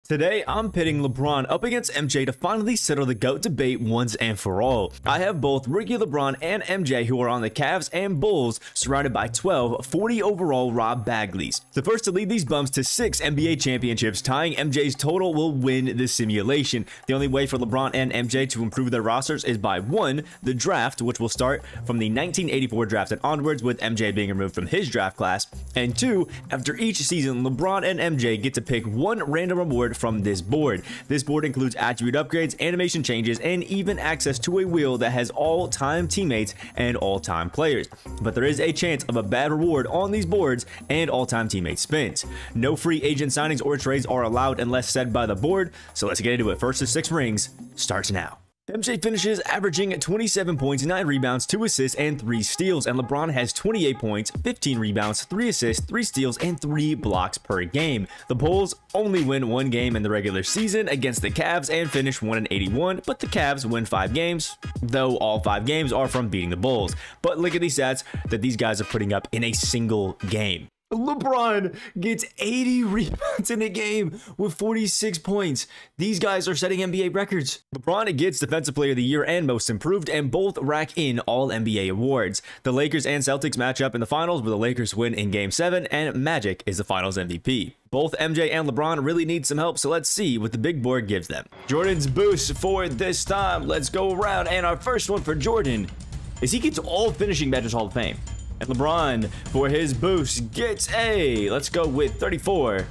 Today, I'm pitting LeBron up against MJ to finally settle the GOAT debate once and for all. I have both Rookie LeBron and MJ who are on the Cavs and Bulls, surrounded by 12 40 overall Rob Bagleys. The first to lead these bums to 6 NBA championships, tying MJ's total, will win the simulation. The only way for LeBron and MJ to improve their rosters is by 1. The draft, which will start from the 1984 draft and onwards, with MJ being removed from his draft class, and 2. After each season, LeBron and MJ get to pick one random reward from this board. This board includes attribute upgrades, animation changes, and even access to a wheel that has all-time teammates and all-time players. But there is a chance of a bad reward on these boards and all-time teammate spins. No free agent signings or trades are allowed unless said by the board, so let's get into it. First of 6 rings starts now. MJ finishes averaging 27 points, 9 rebounds, 2 assists, and 3 steals, and LeBron has 28 points, 15 rebounds, 3 assists, 3 steals, and 3 blocks per game. The Bulls only win 1 game in the regular season against the Cavs and finish 1-81, but the Cavs win 5 games, though all 5 games are from beating the Bulls. But look at these stats that these guys are putting up in a single game. LeBron gets 80 rebounds in a game with 46 points. These guys are setting NBA records. LeBron gets Defensive Player of the Year and Most Improved, and both rack in all NBA awards. The Lakers and Celtics match up in the finals, where the Lakers win in Game 7, and Magic is the finals MVP. Both MJ and LeBron really need some help, so let's see what the big board gives them. Jordan's boost for this time. Let's go around, and our first one for Jordan is he gets all finishing badges Hall of Fame. And LeBron, for his boost, gets a, let's go with 34.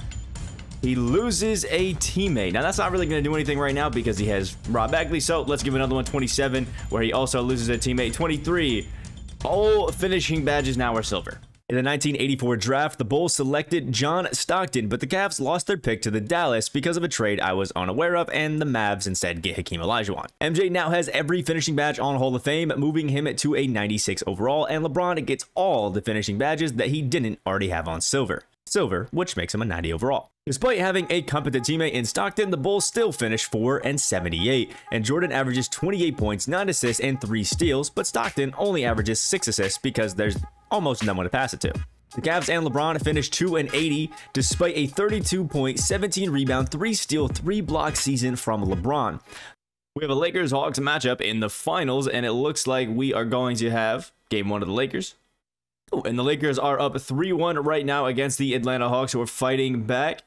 He loses a teammate. Now, that's not really going to do anything right now because he has Rob Bagley. So let's give another one, 27, where he also loses a teammate. 23. All finishing badges now are silver. In the 1984 draft, the Bulls selected John Stockton, but the Cavs lost their pick to the Dallas because of a trade I was unaware of, and the Mavs instead get Hakeem Olajuwon. MJ now has every finishing badge on Hall of Fame, moving him to a 96 overall, and LeBron gets all the finishing badges that he didn't already have on silver, which makes him a 90 overall. Despite having a competent teammate in Stockton, the Bulls still finish 4-78, and Jordan averages 28 points, 9 assists, and 3 steals, but Stockton only averages 6 assists because there's almost no one to pass it to. The Cavs and LeBron finished 2-80 despite a 32-point, 17 rebound, 3 steal, 3 block season from LeBron. We have a Lakers-Hawks matchup in the finals, and it looks like we are going to have Game 1 of the Lakers. Oh, and the Lakers are up 3-1 right now against the Atlanta Hawks, who are fighting back.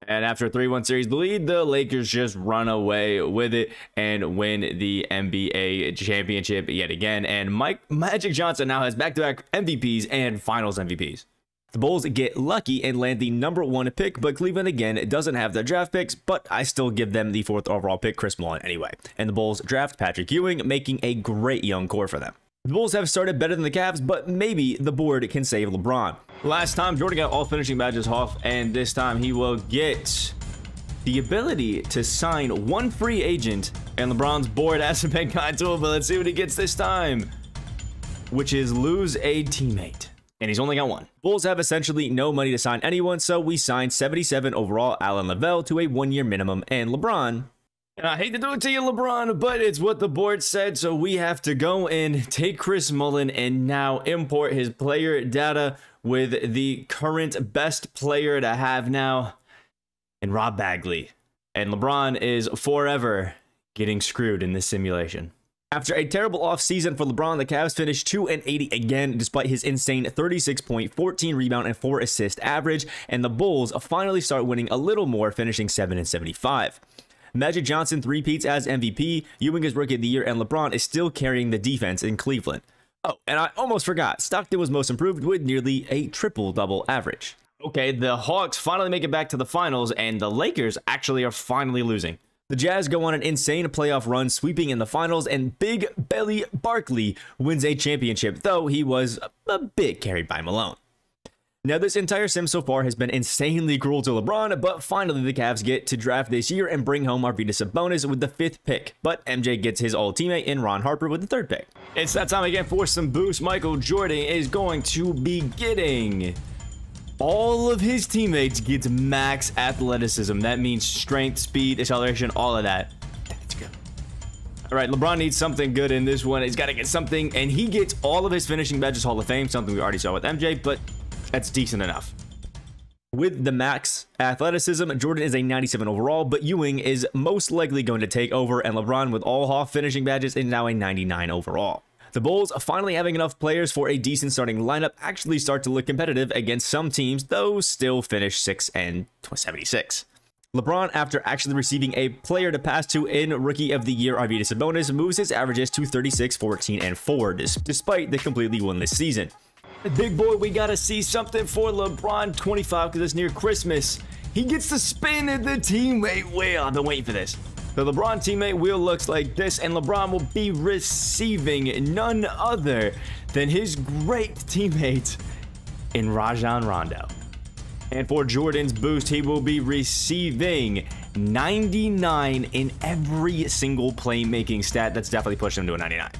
And after a 3-1 series lead, the Lakers just run away with it and win the NBA championship yet again. And Magic Johnson now has back-to-back MVPs and Finals MVPs. The Bulls get lucky and land the #1 pick, but Cleveland again doesn't have their draft picks, but I still give them the 4th overall pick, Chris Mullin, anyway. And the Bulls draft Patrick Ewing, making a great young core for them. The Bulls have started better than the Cavs, but maybe the board can save LeBron. Last time, Jordan got all finishing badges off, and this time he will get the ability to sign 1 free agent, and LeBron's board hasn't been kind to him, but let's see what he gets this time, which is lose a teammate. And he's only got 1. Bulls have essentially no money to sign anyone, so we signed 77 overall Allen Lavelle to a 1-year minimum, and LeBron, and I hate to do it to you, LeBron, but it's what the board said, so we have to go and take Chris Mullin and now import his player data with the current best player to have now in Rob Bagley. And LeBron is forever getting screwed in this simulation. After a terrible offseason for LeBron, the Cavs finished 2-80 again, despite his insane 36-point, 14 rebound, and 4 assist average, and the Bulls finally start winning a little more, finishing 7-75. Magic Johnson three-peats as MVP, Ewing is Rookie of the Year, and LeBron is still carrying the defense in Cleveland. Oh, and I almost forgot, Stockton was Most Improved with nearly a triple-double average. Okay, the Hawks finally make it back to the finals, and the Lakers actually are finally losing. The Jazz go on an insane playoff run, sweeping in the finals, and Big Belly Barkley wins a championship, though he was a bit carried by Malone. Now, this entire sim so far has been insanely cruel to LeBron, but finally the Cavs get to draft this year and bring home Arvydas Sabonis with the 5th pick. But MJ gets his old teammate in Ron Harper with the 3rd pick. It's that time again for some boost. Michael Jordan is going to be getting all of his teammates gets max athleticism. That means strength, speed, acceleration, all of that. That's good. All right, LeBron needs something good in this one. He's got to get something, and he gets all of his finishing badges Hall of Fame, something we already saw with MJ, but that's decent enough. With the max athleticism, Jordan is a 97 overall, but Ewing is most likely going to take over, and LeBron, with all Hall finishing badges, is now a 99 overall. The Bulls, finally having enough players for a decent starting lineup, actually start to look competitive against some teams, though still finish 6 and 76. LeBron, after actually receiving a player to pass to in Rookie of the Year Arvydas Sabonis, moves his averages to 36, 14, and 4, despite the completely winless season. Big boy, we gotta see something for LeBron 25 because it's near Christmas. He gets to spin at the teammate wheel. I've been waiting for this. The LeBron teammate wheel looks like this, and LeBron will be receiving none other than his great teammate in Rajon Rondo. And for Jordan's boost, he will be receiving 99 in every single playmaking stat. That's definitely pushed him to a 99.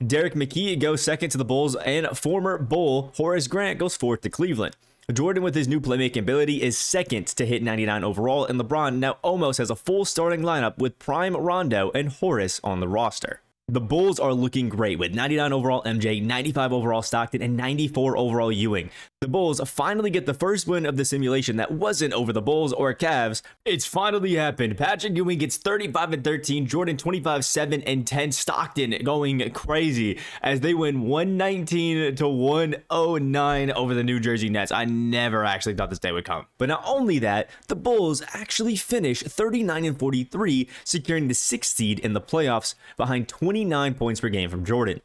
Derek McKee goes second to the Bulls, and former Bull Horace Grant goes fourth to Cleveland. Jordan, with his new playmaking ability, is second to hit 99 overall, and LeBron now almost has a full starting lineup with prime Rondo and Horace on the roster. The Bulls are looking great with 99 overall MJ, 95 overall Stockton, and 94 overall Ewing. The Bulls finally get the first win of the simulation that wasn't over the Bulls or Cavs. It's finally happened. Patrick Ewing gets 35 and 13, Jordan 25, 7, and 10. Stockton going crazy as they win 119 to 109 over the New Jersey Nets. I never actually thought this day would come. But not only that, the Bulls actually finish 39 and 43, securing the 6th seed in the playoffs behind 29 points per game from Jordan.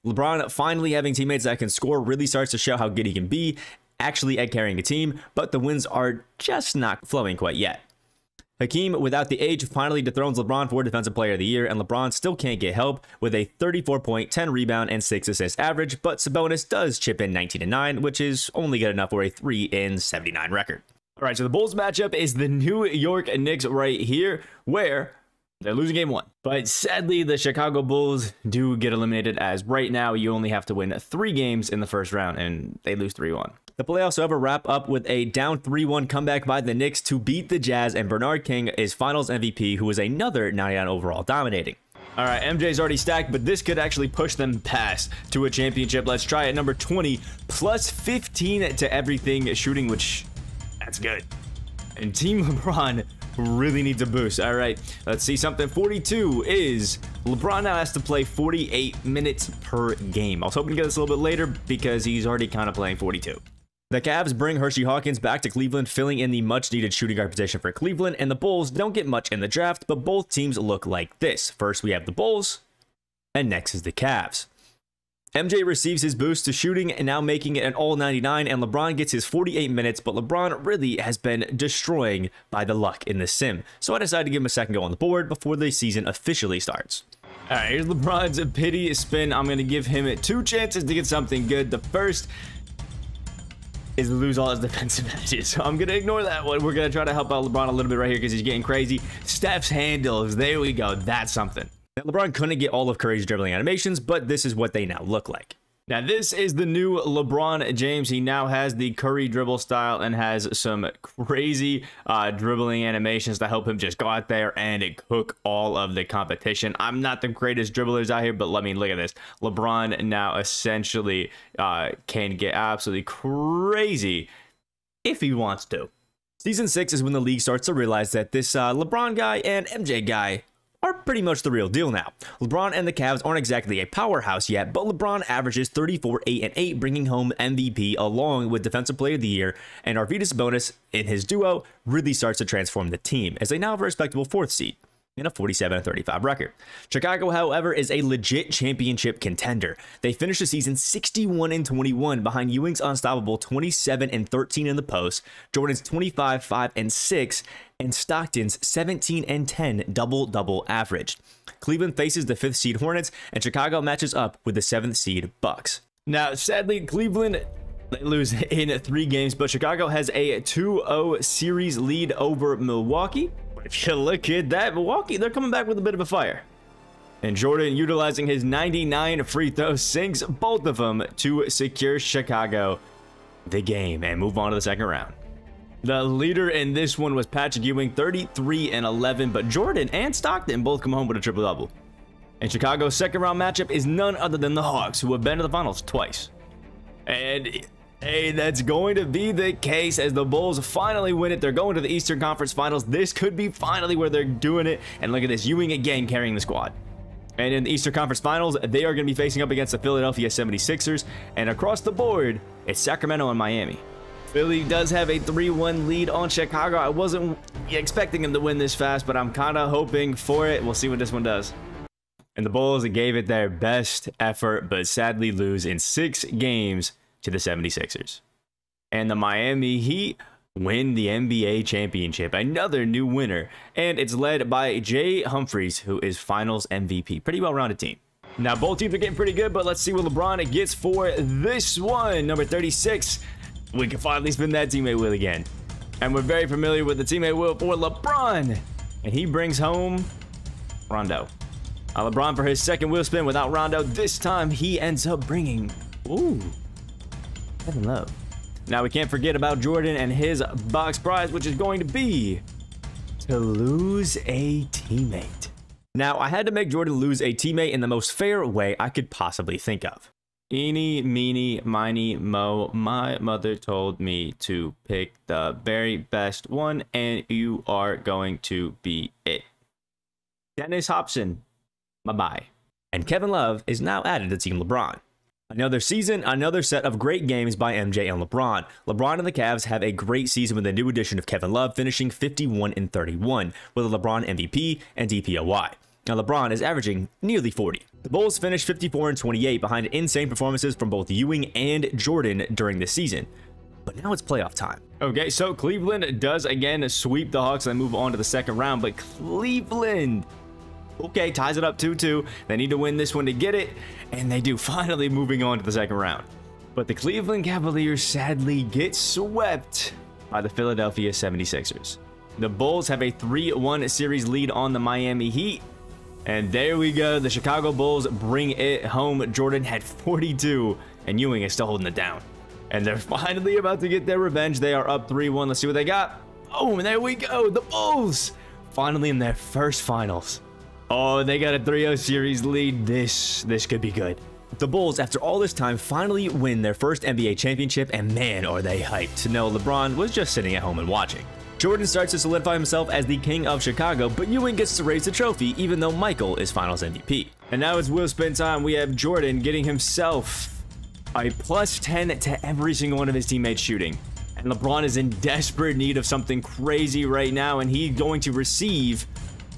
LeBron finally having teammates that can score really starts to show how good he can be actually at carrying a team, but the wins are just not flowing quite yet. Hakeem, without the age, finally dethrones LeBron for Defensive Player of the Year, and LeBron still can't get help with a 34-point, 10 rebound, and 6 assist average, but Sabonis does chip in 19 and 9, which is only good enough for a 3 and 79 record. All right, so the Bulls matchup is the New York Knicks right here, where they're losing game 1. But sadly, the Chicago Bulls do get eliminated, as right now you only have to win 3 games in the first round, and they lose 3-1. The playoffs, however, wrap up with a down 3-1 comeback by the Knicks to beat the Jazz, and Bernard King is Finals MVP, who is another 99 overall, dominating. All right, MJ's already stacked, but this could actually push them past to a championship. Let's try it. Number 20, plus 15 to everything shooting, which that's good. And Team LeBron really needs a boost. All right, let's see something. 42 is LeBron now has to play 48 minutes per game. I was hoping to get this a little bit later because he's already kind of playing 42. The Cavs bring Hershey Hawkins back to Cleveland, filling in the much-needed shooting guard position for Cleveland, and the Bulls don't get much in the draft, but both teams look like this. First, we have the Bulls, and next is the Cavs. MJ receives his boost to shooting and now making it an all-99, and LeBron gets his 48 minutes, but LeBron really has been destroying by the luck in this sim. So I decided to give him a second go on the board before the season officially starts. All right, here's LeBron's pity spin. I'm going to give him 2 chances to get something good. The first is to lose all his defensive edges. So I'm going to ignore that one. We're going to try to help out LeBron a little bit right here because he's getting crazy. Steph's handles. There we go. That's something. Now, LeBron couldn't get all of Curry's dribbling animations, but this is what they now look like. Now, this is the new LeBron James. He now has the Curry dribble style and has some crazy dribbling animations to help him just go out there and cook all of the competition. I'm not the greatest dribblers out here, but let me look at this. LeBron now essentially can get absolutely crazy if he wants to. Season 6 is when the league starts to realize that this LeBron guy and MJ guy are pretty much the real deal now. LeBron and the Cavs aren't exactly a powerhouse yet, but LeBron averages 34, 8, and 8, bringing home MVP along with Defensive Player of the Year, and Arvydas Sabonis in his duo really starts to transform the team, as they now have a respectable 4th seed in a 47-35 record. Chicago, however, is a legit championship contender. They finished the season 61-21 behind Ewing's unstoppable 27-13 in the post, Jordan's 25, 5, and 6, and Stockton's 17-10 double-double average. Cleveland faces the 5th seed Hornets, and Chicago matches up with the 7th seed Bucks. Now, sadly, Cleveland, they lose in 3 games, but Chicago has a 2-0 series lead over Milwaukee. If you look at that, Milwaukee, they're coming back with a bit of a fire. And Jordan, utilizing his 99 free throws, sinks both of them to secure Chicago the game and move on to the second round. The leader in this one was Patrick Ewing, 33 and 11, but Jordan and Stockton both come home with a triple-double. And Chicago's second round matchup is none other than the Hawks, who have been to the finals twice. And Hey, that's going to be the case as the Bulls finally win it. They're going to the Eastern Conference Finals. This could be finally where they're doing it. And look at this, Ewing again carrying the squad. And in the Eastern Conference Finals, they are going to be facing up against the Philadelphia 76ers. And across the board, it's Sacramento and Miami. Philly does have a 3-1 lead on Chicago. I wasn't expecting them to win this fast, but I'm kind of hoping for it. We'll see what this one does. And the Bulls gave it their best effort, but sadly lose in 6 games to the 76ers. And the Miami Heat win the NBA championship, another new winner, and it's led by Jay Humphries, who is finals MVP. Pretty well-rounded team. Now both teams are getting pretty good, but let's see what LeBron gets for this one. Number 36, we can finally spin that teammate wheel again, and we're very familiar with the teammate wheel for LeBron, and he brings home Rondo. LeBron for his second wheel spin without Rondo. This time he ends up bringing Kevin Love. Now we can't forget about Jordan and his box prize, which is going to be to lose a teammate. Now I had to make Jordan lose a teammate in the most fair way I could possibly think of. Eeny, meeny, miny, mo, my mother told me to pick the very best one, and you are going to be it. Dennis Hobson, bye-bye. And Kevin Love is now added to Team LeBron. Another season, another set of great games by MJ and LeBron. LeBron and the Cavs have a great season with a new addition of Kevin Love, finishing 51-31 with a LeBron MVP and DPOY. Now LeBron is averaging nearly 40. The Bulls finished 54-28 behind insane performances from both Ewing and Jordan during the season. But now it's playoff time. Okay, so Cleveland does again sweep the Hawks and move on to the second round, but Cleveland, okay, ties it up 2-2. They need to win this one to get it, and they do, finally moving on to the second round. But the Cleveland Cavaliers sadly get swept by the Philadelphia 76ers. The Bulls have a 3-1 series lead on the Miami Heat. And there we go, the Chicago Bulls bring it home. Jordan had 42, and Ewing is still holding it down. And they're finally about to get their revenge. They are up 3-1. Let's see what they got. Oh, and there we go, the Bulls finally in their first finals. Oh, they got a 3-0 series lead. This could be good. The Bulls, after all this time, finally win their first NBA championship, and man, are they hyped. No, LeBron was just sitting at home and watching. Jordan starts to solidify himself as the king of Chicago, but Ewing gets to raise the trophy, even though Michael is finals MVP. And now it's wheel spin time. We have Jordan getting himself a +10 to every single one of his teammates shooting. And LeBron is in desperate need of something crazy right now, and he's going to receive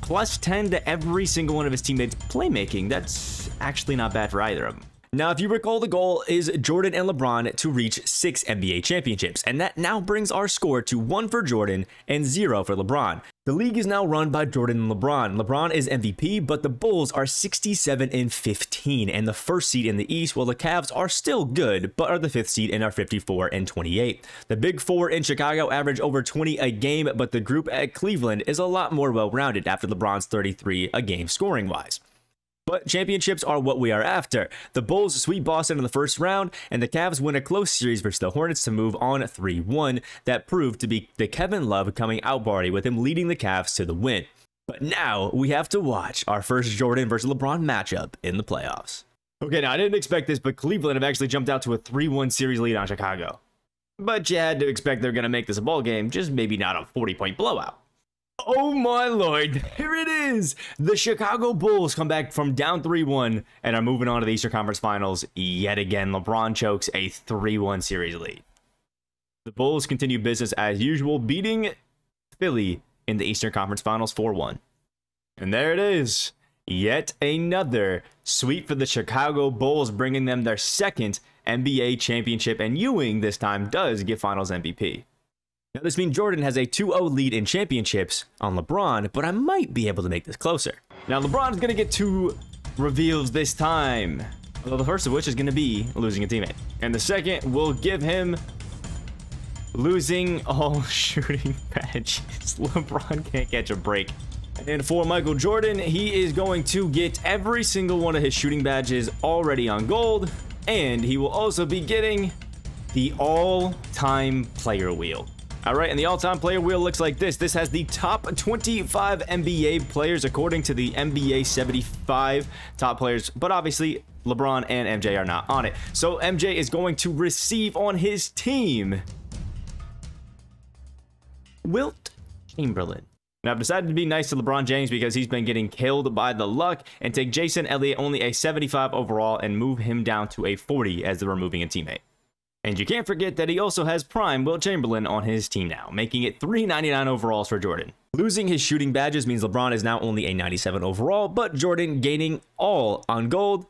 +10 to every single one of his teammates' playmaking. That's actually not bad for either of them. Now, if you recall, the goal is Jordan and LeBron to reach 6 NBA championships, and that now brings our score to 1 for Jordan and 0 for LeBron. The league is now run by Jordan and LeBron. LeBron is MVP, but the Bulls are 67-15 and the first seed in the East, while the Cavs are still good, but are the 5th seed and are 54-28. The Big Four in Chicago average over 20 a game, but the group at Cleveland is a lot more well-rounded after LeBron's 33 a game scoring-wise. But championships are what we are after. The Bulls sweep Boston in the first round, and the Cavs win a close series versus the Hornets to move on 3-1. That proved to be the Kevin Love coming out party, with him leading the Cavs to the win. But now we have to watch our first Jordan versus LeBron matchup in the playoffs. Okay, now I didn't expect this, but Cleveland have actually jumped out to a 3-1 series lead on Chicago. But you had to expect they're going to make this a ball game, just maybe not a 40-point blowout. Oh my lord, here it is! The Chicago Bulls come back from down 3-1 and are moving on to the Eastern Conference Finals yet again. LeBron chokes a 3-1 series lead. The Bulls continue business as usual, beating Philly in the Eastern Conference Finals 4-1. And there it is, yet another sweep for the Chicago Bulls, bringing them their second NBA championship, and Ewing this time does get Finals MVP. Now, this means Jordan has a 2-0 lead in championships on LeBron, but I might be able to make this closer. Now, LeBron's going to get 2 reveals this time, although the first of which is going to be losing a teammate. And the second will give him losing all shooting badges. LeBron can't catch a break. And for Michael Jordan, he is going to get every single one of his shooting badges already on gold, and he will also be getting the all-time player wheel. All right, and the all-time player wheel looks like this. This has the top 25 NBA players according to the NBA 75 top players, but obviously LeBron and MJ are not on it. So MJ is going to receive on his team Wilt Chamberlain. Now, I've decided to be nice to LeBron James because he's been getting killed by the luck, and take Jason Elliott, only a 75 overall, and move him down to a 40 as they're removing a teammate. And you can't forget that he also has prime Wilt Chamberlain on his team now, making it 399 overalls for Jordan. Losing his shooting badges means LeBron is now only a 97 overall, but Jordan gaining all on gold,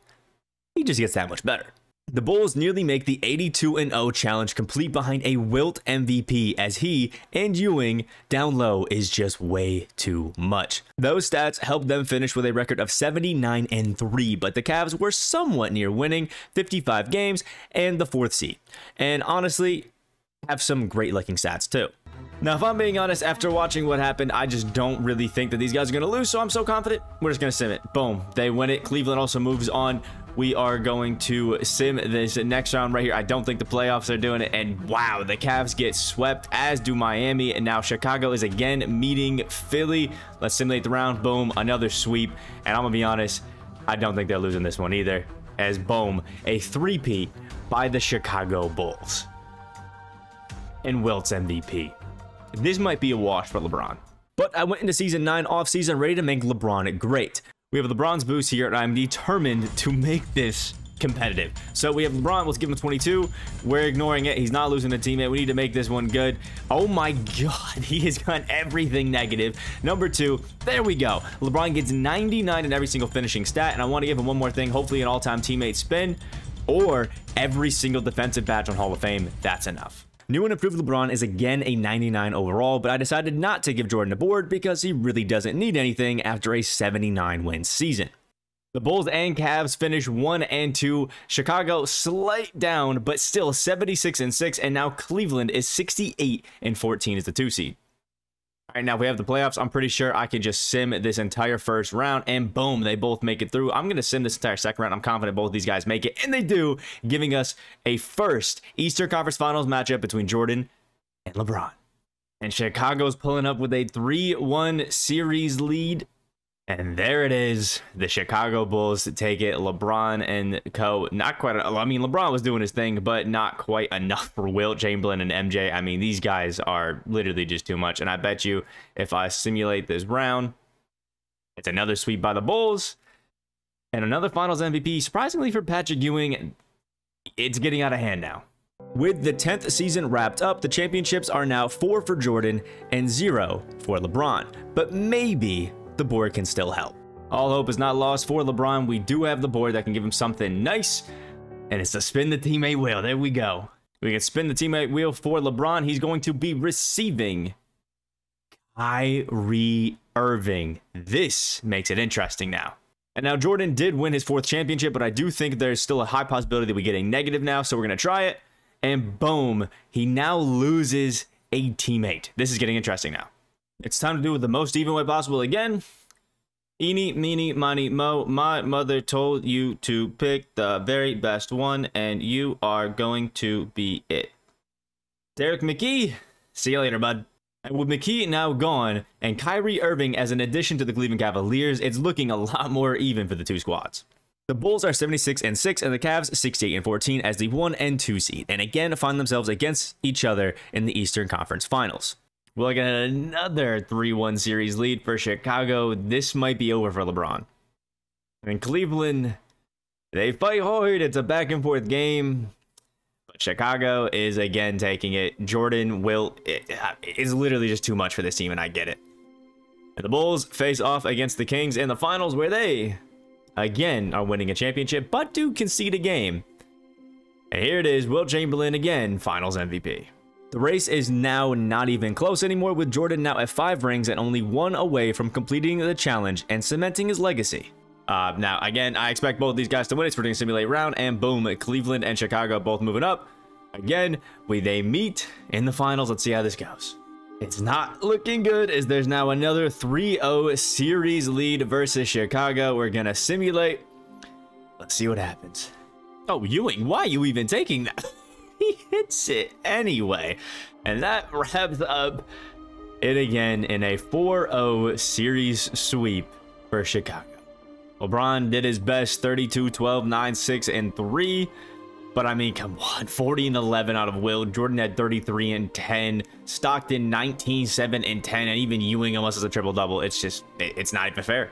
he just gets that much better. The Bulls nearly make the 82-0 challenge complete behind a Wilt MVP, as he and Ewing down low is just way too much. Those stats helped them finish with a record of 79-3, but the Cavs were somewhat near winning 55 games and the 4th seed, and honestly have some great looking stats too. Now, if I'm being honest, after watching what happened, I just don't really think that these guys are going to lose, so I'm so confident. We're just going to sim it. Boom. They win it. Cleveland also moves on. We are going to sim this next round right here. I don't think the playoffs are doing it, and wow, the Cavs get swept, as do Miami, and now Chicago is again meeting Philly. Let's simulate the round. Boom. Another sweep, and I'm going to be honest, I don't think they're losing this one either, as boom, a three-peat by the Chicago Bulls. And Wilt's MVP. This might be a wash for LeBron. But I went into Season 9 off-season ready to make LeBron great. We have LeBron's boost here, and I'm determined to make this competitive. So we have LeBron. Let's give him 22. We're ignoring it. He's not losing a teammate. We need to make this one good. Oh my God. He has gotten everything negative. Number 2. There we go. LeBron gets 99 in every single finishing stat, and I want to give him one more thing. Hopefully an all-time teammate spin or every single defensive badge on Hall of Fame. That's enough. New and improved LeBron is again a 99 overall, but I decided not to give Jordan a board because he really doesn't need anything after a 79 win season. The Bulls and Cavs finish 1 and 2. Chicago slight down, but still 76-6, and now Cleveland is 68-14 as the 2 seed. All right, now we have the playoffs. I'm pretty sure I can just sim this entire first round, and boom, they both make it through. I'm going to sim this entire second round. I'm confident both these guys make it, and they do, giving us a first Eastern Conference Finals matchup between Jordan and LeBron. And Chicago's pulling up with a 3-1 series lead. And there it is. The Chicago Bulls take it. LeBron and co. Not quite. I mean, LeBron was doing his thing, but not quite enough for Wilt Chamberlain and MJ. I mean, these guys are literally just too much. And I bet you if I simulate this round, it's another sweep by the Bulls. And another Finals MVP. Surprisingly for Patrick Ewing, it's getting out of hand now. With the 10th season wrapped up, the championships are now 4 for Jordan and 0 for LeBron. But maybe the board can still help. All hope is not lost for LeBron. We do have the board that can give him something nice, and it's to spin the teammate wheel. There we go. We can spin the teammate wheel for LeBron. He's going to be receiving Kyrie Irving. This makes it interesting now. And now Jordan did win his 4th championship, but I do think there's still a high possibility that we get a negative now, so we're going to try it. And boom, he now loses a teammate. This is getting interesting now. It's time to do it the most even way possible again. Eeny, meeny, miny, mo. My mother told you to pick the very best one, and you are going to be it. Derek McKee, see you later, bud. And with McKee now gone, and Kyrie Irving as an addition to the Cleveland Cavaliers, it's looking a lot more even for the 2 squads. The Bulls are 76-6, and the Cavs 68-14 as the 1 and 2 seed, and again find themselves against each other in the Eastern Conference Finals. We'll get another 3-1 series lead for Chicago. This might be over for LeBron. And Cleveland, they fight hard. It's a back-and-forth game. But Chicago is again taking it. Jordan will... It's literally just too much for this team, and I get it. And the Bulls face off against the Kings in the finals, where they, again, are winning a championship, but do concede a game. And here it is, Wilt Chamberlain again, Finals MVP. The race is now not even close anymore, with Jordan now at 5 rings and only 1 away from completing the challenge and cementing his legacy. Now, again, I expect both these guys to win. It's doing a simulate round, and boom, Cleveland and Chicago both moving up. Again, they meet in the finals. Let's see how this goes. It's not looking good, as there's now another 3-0 series lead versus Chicago. We're going to simulate. Let's see what happens. Oh, Ewing, why are you even taking that? He hits it anyway. And that wraps up it again in a 4-0 series sweep for Chicago. LeBron did his best, 32, 12, 9, 6, and 3. But I mean, come on, 40 and 11 out of Will. Jordan had 33 and 10. Stockton 19, 7, and 10. And even Ewing, unless it's a triple-double, it's not even fair.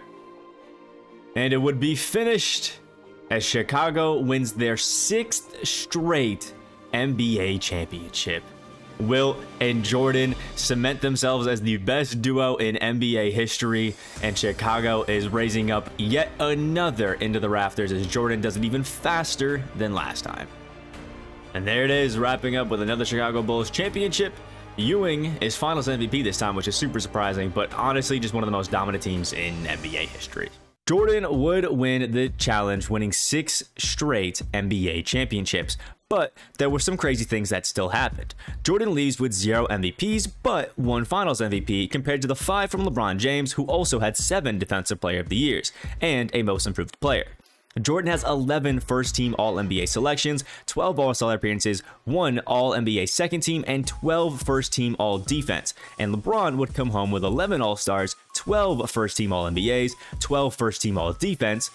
And it would be finished as Chicago wins their 6th straight NBA championship. Will and Jordan cement themselves as the best duo in NBA history, and Chicago is raising up yet another into the rafters as Jordan does it even faster than last time. And there it is, wrapping up with another Chicago Bulls championship. Ewing is Finals MVP this time, which is super surprising, but honestly just one of the most dominant teams in NBA history. Jordan would win the challenge, winning 6 straight NBA championships. But there were some crazy things that still happened. Jordan leaves with 0 MVPs, but 1 Finals MVP compared to the 5 from LeBron James, who also had 7 Defensive Player of the Years and a Most Improved Player. Jordan has 11 first-team All-NBA selections, 12 All-Star appearances, 1 All-NBA second-team, and 12 first-team All-Defense. And LeBron would come home with 11 All-Stars, 12 first-team All-NBAs, 12 first-team All-Defense.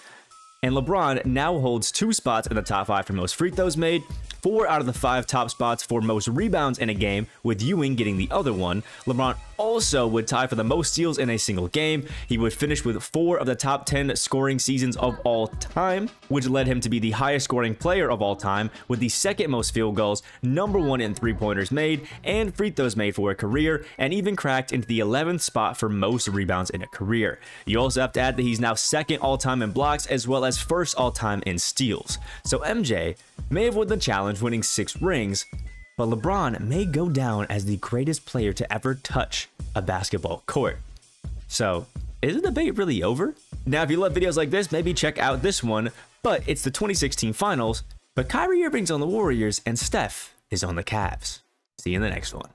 And LeBron now holds 2 spots in the top 5 for most free throws made, 4 out of the 5 top spots for most rebounds in a game, with Ewing getting the other one. LeBron also would tie for the most steals in a single game. He would finish with 4 of the top 10 scoring seasons of all time, which led him to be the highest scoring player of all time, with the 2nd most field goals, number 1 in three-pointers made, and free throws made for a career, and even cracked into the 11th spot for most rebounds in a career. You also have to add that he's now 2nd all-time in blocks, as well as 1st all-time in steals. So MJ may have won the challenge, winning 6 rings, but LeBron may go down as the greatest player to ever touch a basketball court. So, is the debate really over? Now, if you love videos like this, maybe check out this one, but it's the 2016 Finals, but Kyrie Irving's on the Warriors and Steph is on the Cavs. See you in the next one.